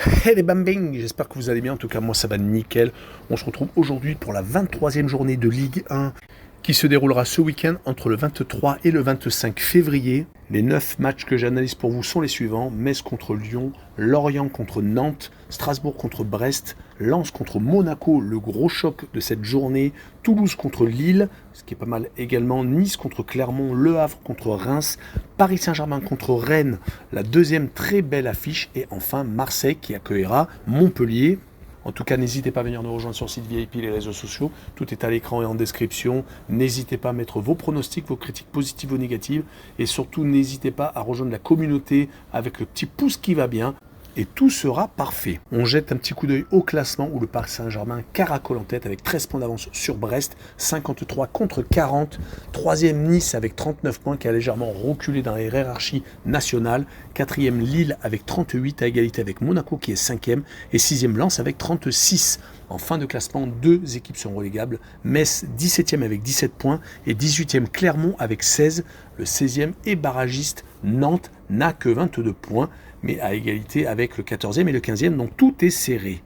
Hey les bambing, j'espère que vous allez bien, en tout cas moi ça va nickel. On se retrouve aujourd'hui pour la 23e journée de Ligue 1 qui se déroulera ce week-end entre le 23 et le 25 février. Les 9 matchs que j'analyse pour vous sont les suivants: Metz contre Lyon, Lorient contre Nantes, Strasbourg contre Brest, Lens contre Monaco, le gros choc de cette journée, Toulouse contre Lille, ce qui est pas mal également, Nice contre Clermont, Le Havre contre Reims, Paris Saint-Germain contre Rennes, la deuxième très belle affiche, et enfin Marseille qui accueillera Montpellier. En tout cas, n'hésitez pas à venir nous rejoindre sur le site VIP, les réseaux sociaux. Tout est à l'écran et en description. N'hésitez pas à mettre vos pronostics, vos critiques positives ou négatives. Et surtout, n'hésitez pas à rejoindre la communauté avec le petit pouce qui va bien. Et tout sera parfait. On jette un petit coup d'œil au classement où le Paris Saint-Germain caracole en tête avec 13 points d'avance sur Brest, 53 contre 40. Troisième Nice avec 39 points qui a légèrement reculé dans la hiérarchie nationale. Quatrième Lille avec 38 à égalité avec Monaco qui est cinquième. Et sixième Lens avec 36. En fin de classement, deux équipes sont relégables. Metz 17e avec 17 points et 18e Clermont avec 16. Le 16e est barragiste. Nantes n'a que 22 points, mais à égalité avec le 14e et le 15e, donc tout est serré.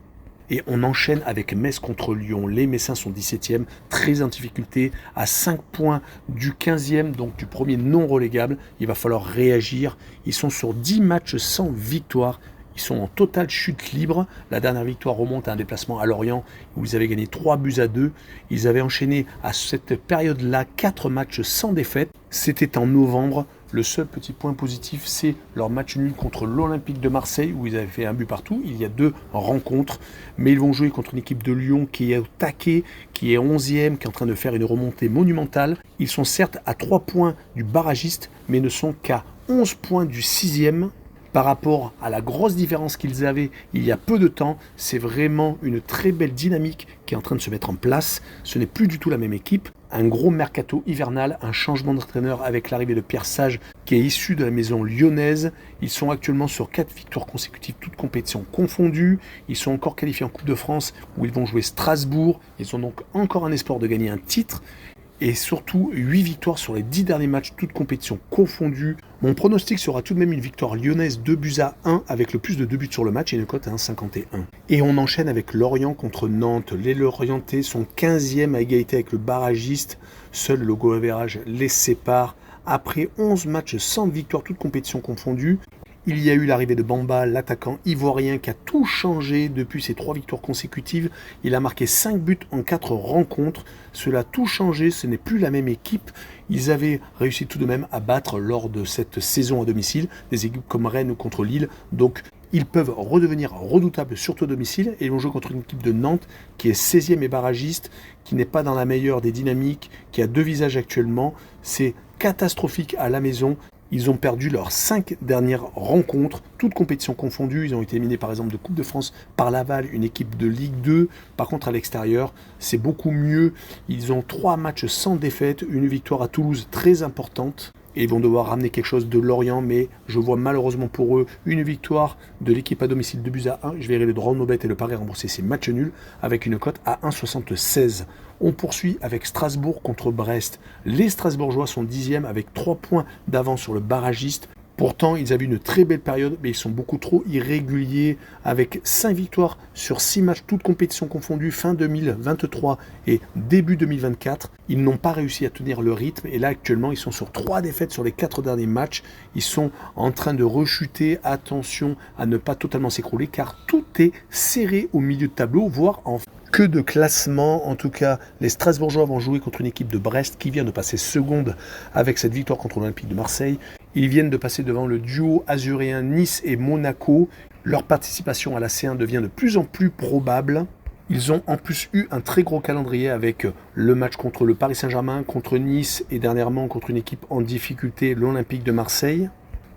Et on enchaîne avec Metz contre Lyon. Les Messins sont 17e, très en difficulté, à 5 points du 15e, donc du premier non relégable. Il va falloir réagir. Ils sont sur 10 matchs sans victoire. Ils sont en totale chute libre. La dernière victoire remonte à un déplacement à Lorient où ils avaient gagné 3-2. Ils avaient enchaîné à cette période-là 4 matchs sans défaite. C'était en novembre. Le seul petit point positif, c'est leur match nul contre l'Olympique de Marseille où ils avaient fait un but partout. Il y a 2 rencontres, mais ils vont jouer contre une équipe de Lyon qui est au taquet, qui est 11e, qui est en train de faire une remontée monumentale. Ils sont certes à 3 points du barragiste, mais ne sont qu'à 11 points du 6e. Par rapport à la grosse différence qu'ils avaient il y a peu de temps, c'est vraiment une très belle dynamique qui est en train de se mettre en place. Ce n'est plus du tout la même équipe. Un gros mercato hivernal, un changement d'entraîneur avec l'arrivée de Pierre Sage qui est issu de la maison lyonnaise. Ils sont actuellement sur 4 victoires consécutives, toutes compétitions confondues. Ils sont encore qualifiés en Coupe de France où ils vont jouer Strasbourg. Ils ont donc encore un espoir de gagner un titre. Et surtout 8 victoires sur les 10 derniers matchs, toutes compétitions confondues. Mon pronostic sera tout de même une victoire lyonnaise 2-1 avec le plus de 2 buts sur le match et une cote à 1,51. Et on enchaîne avec Lorient contre Nantes. Les Lorientais sont 15e à égalité avec le barragiste. Seul le goal average les sépare. Après 11 matchs sans victoire, toutes compétitions confondues, il y a eu l'arrivée de Bamba, l'attaquant ivoirien qui a tout changé depuis ses 3 victoires consécutives. Il a marqué 5 buts en 4 rencontres. Cela a tout changé, ce n'est plus la même équipe. Ils avaient réussi tout de même à battre lors de cette saison à domicile des équipes comme Rennes ou contre Lille. Donc ils peuvent redevenir redoutables surtout à domicile et ils vont jouer contre une équipe de Nantes qui est 16e et barragiste, qui n'est pas dans la meilleure des dynamiques, qui a 2 visages actuellement. C'est catastrophique à la maison. Ils ont perdu leurs 5 dernières rencontres, toutes compétitions confondues. Ils ont été éliminés par exemple de Coupe de France par Laval, une équipe de Ligue 2. Par contre à l'extérieur, c'est beaucoup mieux. Ils ont 3 matchs sans défaite, une victoire à Toulouse très importante. Et ils vont devoir ramener quelque chose de Lorient, mais je vois malheureusement pour eux une victoire de l'équipe à domicile 2-1. Je verrai le droit de nos bêtes et le pari rembourser ces matchs nuls avec une cote à 1,76. On poursuit avec Strasbourg contre Brest. Les Strasbourgeois sont 10e avec 3 points d'avance sur le barragiste. Pourtant, ils avaient une très belle période, mais ils sont beaucoup trop irréguliers, avec 5 victoires sur 6 matchs, toutes compétitions confondues, fin 2023 et début 2024. Ils n'ont pas réussi à tenir le rythme, et là, actuellement, ils sont sur 3 défaites sur les 4 derniers matchs. Ils sont en train de rechuter. Attention à ne pas totalement s'écrouler, car tout est serré au milieu de tableau, voire en que de classement. En tout cas, les Strasbourgeois vont jouer contre une équipe de Brest qui vient de passer seconde avec cette victoire contre l'Olympique de Marseille. Ils viennent de passer devant le duo azuréen Nice et Monaco. Leur participation à la C1 devient de plus en plus probable. Ils ont en plus eu un très gros calendrier avec le match contre le Paris Saint-Germain, contre Nice et dernièrement contre une équipe en difficulté, l'Olympique de Marseille.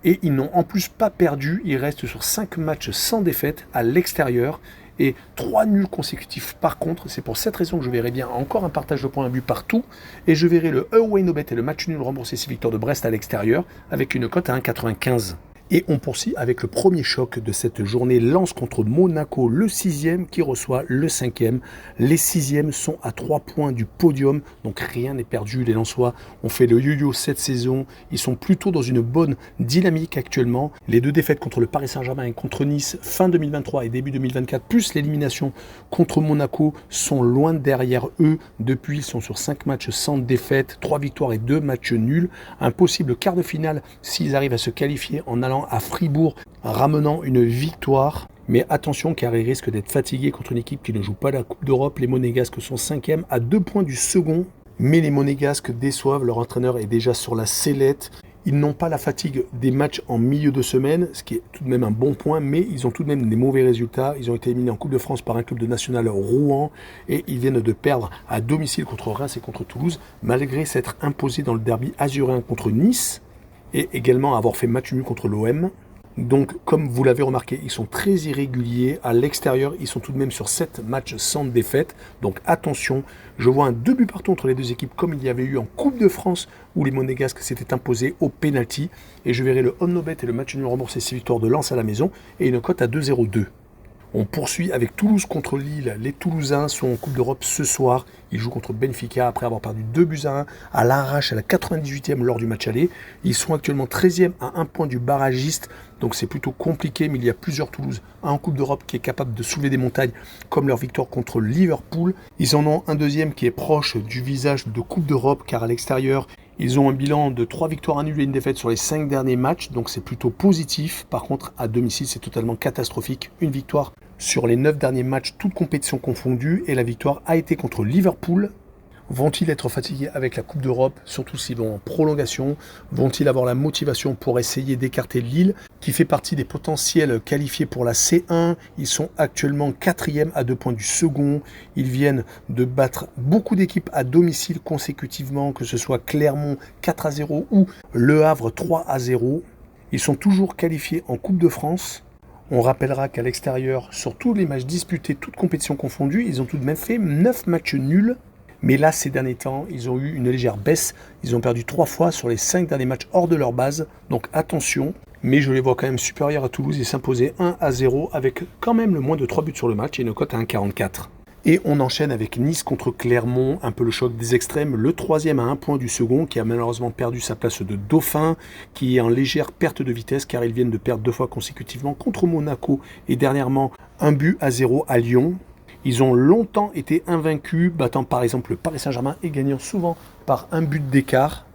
Et ils n'ont en plus pas perdu. Ils restent sur 5 matchs sans défaite à l'extérieur et 3 nuls consécutifs par contre. C'est pour cette raison que je verrai bien encore un partage de points à but partout et je verrai le away no bet et le match nul rembourser ces victoires de Brest à l'extérieur avec une cote à 1,95. Et on poursuit avec le premier choc de cette journée, Lens contre Monaco, le 6e qui reçoit le 5e. Les 6e sont à 3 points du podium, donc rien n'est perdu. Les Lensois ont fait le yo-yo cette saison, ils sont plutôt dans une bonne dynamique actuellement. Les 2 défaites contre le Paris Saint-Germain et contre Nice, fin 2023 et début 2024, plus l'élimination contre Monaco, sont loin derrière eux. Depuis, ils sont sur 5 matchs sans défaite, 3 victoires et 2 matchs nuls. Un possible quart de finale s'ils arrivent à se qualifier en allant à Fribourg, ramenant une victoire. Mais attention car ils risquent d'être fatigués contre une équipe qui ne joue pas la Coupe d'Europe. Les Monégasques sont 5e à 2 points du second. Mais les Monégasques déçoivent, leur entraîneur est déjà sur la sellette. Ils n'ont pas la fatigue des matchs en milieu de semaine, ce qui est tout de même un bon point, mais ils ont tout de même des mauvais résultats. Ils ont été éliminés en Coupe de France par un club de national Rouen et ils viennent de perdre à domicile contre Reims et contre Toulouse, malgré s'être imposés dans le derby azuréen contre Nice et également avoir fait match nul contre l'OM. Donc, comme vous l'avez remarqué, ils sont très irréguliers. À l'extérieur, ils sont tout de même sur 7 matchs sans défaite. Donc attention, je vois un 2 buts partout entre les deux équipes, comme il y avait eu en Coupe de France, où les Monégasques s'étaient imposés au pénalty. Et je verrai le Omnobet et le match nul remboursé 6 victoires de Lens à la maison, et une cote à 2,02. On poursuit avec Toulouse contre Lille. Les Toulousains sont en Coupe d'Europe ce soir. Ils jouent contre Benfica après avoir perdu 2-1 à l'arrache à la 98e lors du match aller. Ils sont actuellement 13e à 1 point du barragiste. Donc c'est plutôt compliqué, mais il y a plusieurs Toulouse, un en Coupe d'Europe qui est capable de soulever des montagnes, comme leur victoire contre Liverpool. Ils en ont un deuxième qui est proche du visage de Coupe d'Europe, car à l'extérieur, ils ont un bilan de 3 victoires, 1 nul et 1 défaite sur les 5 derniers matchs, donc c'est plutôt positif. Par contre, à domicile, c'est totalement catastrophique. Une victoire sur les 9 derniers matchs, toutes compétitions confondues, et la victoire a été contre Liverpool. Vont-ils être fatigués avec la Coupe d'Europe, surtout s'ils vont en prolongation? Vont-ils avoir la motivation pour essayer d'écarter Lille, qui fait partie des potentiels qualifiés pour la C1? Ils sont actuellement 4e à 2 points du second. Ils viennent de battre beaucoup d'équipes à domicile consécutivement, que ce soit Clermont 4-0 ou Le Havre 3-0. Ils sont toujours qualifiés en Coupe de France. On rappellera qu'à l'extérieur, sur tous les matchs disputés, toutes compétitions confondues, ils ont tout de même fait 9 matchs nuls. Mais là, ces derniers temps, ils ont eu une légère baisse. Ils ont perdu 3 fois sur les 5 derniers matchs hors de leur base. Donc attention. Mais je les vois quand même supérieurs à Toulouse et s'imposer 1-0 avec quand même le moins de 3 buts sur le match et une cote à 1,44. Et on enchaîne avec Nice contre Clermont, un peu le choc des extrêmes. Le 3e à 1 point du second, qui a malheureusement perdu sa place de dauphin, qui est en légère perte de vitesse car ils viennent de perdre 2 fois consécutivement contre Monaco et dernièrement 1-0 à Lyon. Ils ont longtemps été invaincus, battant par exemple le Paris Saint-Germain et gagnant souvent par 1 but d'écart.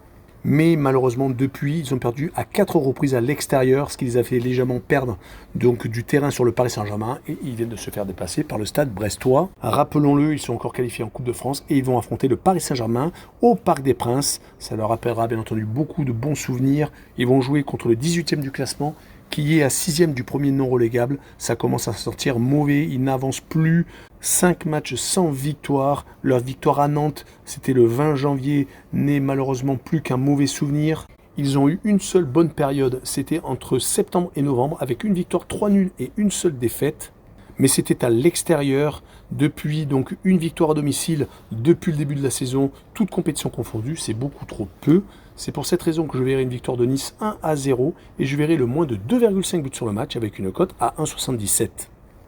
Mais malheureusement, depuis, ils ont perdu à 4 reprises à l'extérieur, ce qui les a fait légèrement perdre donc du terrain sur le Paris Saint-Germain. Et ils viennent de se faire déplacer par le Stade brestois. Rappelons-le, ils sont encore qualifiés en Coupe de France et ils vont affronter le Paris Saint-Germain au Parc des Princes. Ça leur rappellera bien entendu beaucoup de bons souvenirs. Ils vont jouer contre le 18e du classement, qui est à 6e du premier non relégable. Ça commence à sortir mauvais, ils n'avancent plus. 5 matchs sans victoire. Leur victoire à Nantes, c'était le 20 janvier, n'est malheureusement plus qu'un mauvais souvenir. Ils ont eu une seule bonne période, c'était entre septembre et novembre, avec une victoire, 3 nuls et une seule défaite. Mais c'était à l'extérieur. Depuis donc une victoire à domicile depuis le début de la saison, toutes compétitions confondues, c'est beaucoup trop peu. C'est pour cette raison que je verrai une victoire de Nice 1-0 et je verrai le moins de 2,5 buts sur le match avec une cote à 1,77.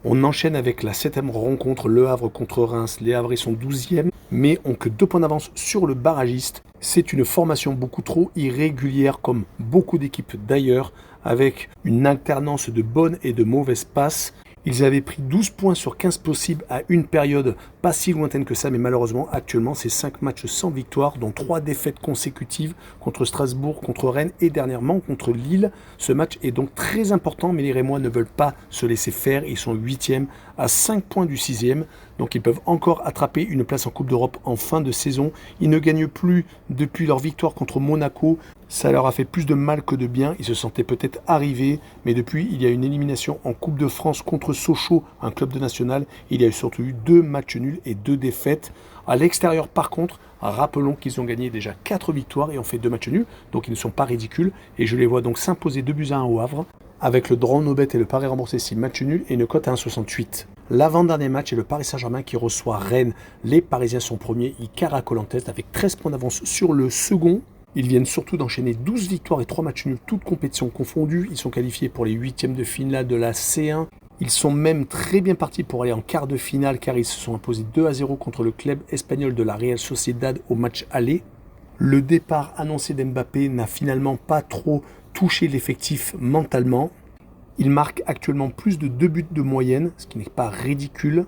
On enchaîne avec la 7e rencontre, Le Havre contre Reims. Les Havrais sont 12e, mais ont que 2 points d'avance sur le barragiste. C'est une formation beaucoup trop irrégulière, comme beaucoup d'équipes d'ailleurs, avec une alternance de bonnes et de mauvaises passes. Ils avaient pris 12 points sur 15 possibles à une période pas si lointaine que ça, mais malheureusement, actuellement, c'est 5 matchs sans victoire, dont 3 défaites consécutives contre Strasbourg, contre Rennes et dernièrement contre Lille. Ce match est donc très important, mais les Rémois ne veulent pas se laisser faire. Ils sont 8e à 5 points du 6e, donc ils peuvent encore attraper une place en Coupe d'Europe en fin de saison. Ils ne gagnent plus depuis leur victoire contre Monaco. Ça leur a fait plus de mal que de bien. Ils se sentaient peut-être arrivés, mais depuis, il y a une élimination en Coupe de France contre Sochaux, un club de national. Il y a surtout eu 2 matchs nuls et 2 défaites. À l'extérieur, par contre, rappelons qu'ils ont gagné déjà 4 victoires et ont fait 2 matchs nuls, donc ils ne sont pas ridicules. Et je les vois donc s'imposer 2-1 au Havre, avec le draw no bet et le pari remboursé 6 matchs nuls et une cote à 1,68. L'avant-dernier match est le Paris Saint-Germain qui reçoit Rennes. Les Parisiens sont premiers, ils caracolent en tête avec 13 points d'avance sur le second. Ils viennent surtout d'enchaîner 12 victoires et 3 matchs nuls, toutes compétitions confondues. Ils sont qualifiés pour les huitièmes de finale de la C1. Ils sont même très bien partis pour aller en quart de finale car ils se sont imposés 2-0 contre le club espagnol de la Real Sociedad au match aller. Le départ annoncé d'Mbappé n'a finalement pas trop touché l'effectif mentalement. Il marque actuellement plus de 2 buts de moyenne, ce qui n'est pas ridicule.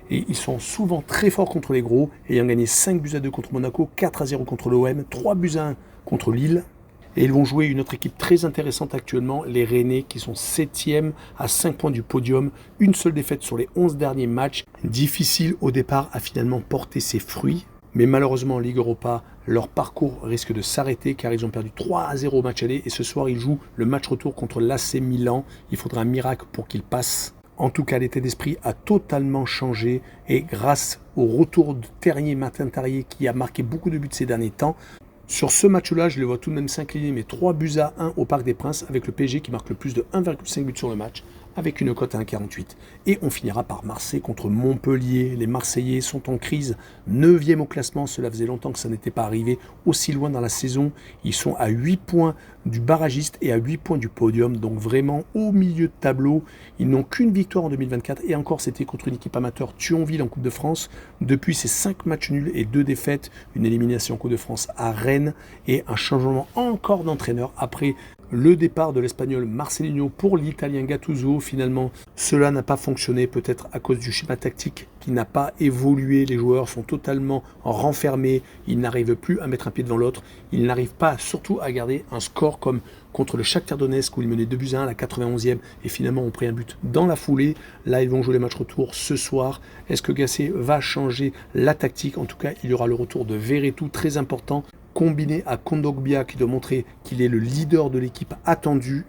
Et ils sont souvent très forts contre les gros, ayant gagné 5-2 contre Monaco, 4-0 contre l'OM, 3-1 contre Lille. Et ils vont jouer une autre équipe très intéressante actuellement, les Rennais, qui sont 7e à 5 points du podium. Une seule défaite sur les 11 derniers matchs. Difficile au départ à finalement porter ses fruits. Mais malheureusement en Ligue Europa, leur parcours risque de s'arrêter car ils ont perdu 3-0 au match aller. Et ce soir, ils jouent le match retour contre l'AC Milan. Il faudra un miracle pour qu'ils passent. En tout cas, l'état d'esprit a totalement changé et grâce au retour de Ternier-Martin Terrier qui a marqué beaucoup de buts ces derniers temps, sur ce match-là, je les vois tout de même s'incliner, mais 3-1 au Parc des Princes avec le PSG qui marque le plus de 1,5 but sur le match avec une cote à 1,48. Et on finira par Marseille contre Montpellier. Les Marseillais sont en crise, 9e au classement. Cela faisait longtemps que ça n'était pas arrivé aussi loin dans la saison. Ils sont à 8 points du barragiste et à 8 points du podium, donc vraiment au milieu de tableau. Ils n'ont qu'une victoire en 2024 et encore c'était contre une équipe amateur, Thionville en Coupe de France. Depuis ces 5 matchs nuls et 2 défaites, une élimination en Coupe de France à Rennes et un changement encore d'entraîneur après le départ de l'Espagnol Marcelinho pour l'Italien Gattuso. Finalement, cela n'a pas fonctionné, peut-être à cause du schéma tactique qui n'a pas évolué. Les joueurs sont totalement renfermés, ils n'arrivent plus à mettre un pied devant l'autre, ils n'arrivent pas surtout à garder un score comme contre le Shakhtar Donetsk où ils menaient 2-1 à la 91e et finalement ont pris un but dans la foulée. Là, ils vont jouer les matchs retour ce soir. Est-ce que Gasset va changer la tactique? En tout cas, il y aura le retour de Verretou, très important, combiné à Kondogbia qui doit montrer qu'il est le leader de l'équipe attendu.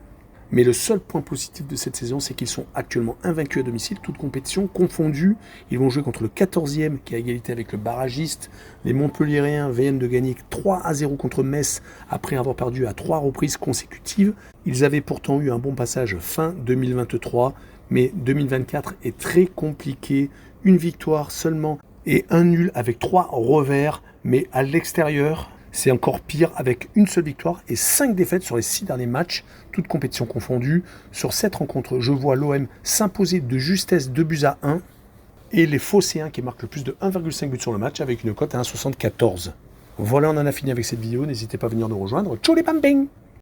Mais le seul point positif de cette saison, c'est qu'ils sont actuellement invaincus à domicile, toutes compétitions confondues. Ils vont jouer contre le 14e qui est à égalité avec le barragiste. Les Montpelliérains viennent de gagner 3-0 contre Metz après avoir perdu à 3 reprises consécutives. Ils avaient pourtant eu un bon passage fin 2023, mais 2024 est très compliqué. Une victoire seulement et un nul avec 3 revers, mais à l'extérieur, c'est encore pire avec une seule victoire et 5 défaites sur les 6 derniers matchs, toutes compétitions confondues. Sur cette rencontre, je vois l'OM s'imposer de justesse 2-1 et les Phocéens qui marquent le plus de 1,5 but sur le match avec une cote à 1,74. Voilà, on en a fini avec cette vidéo. N'hésitez pas à venir nous rejoindre. Ciao les bambins!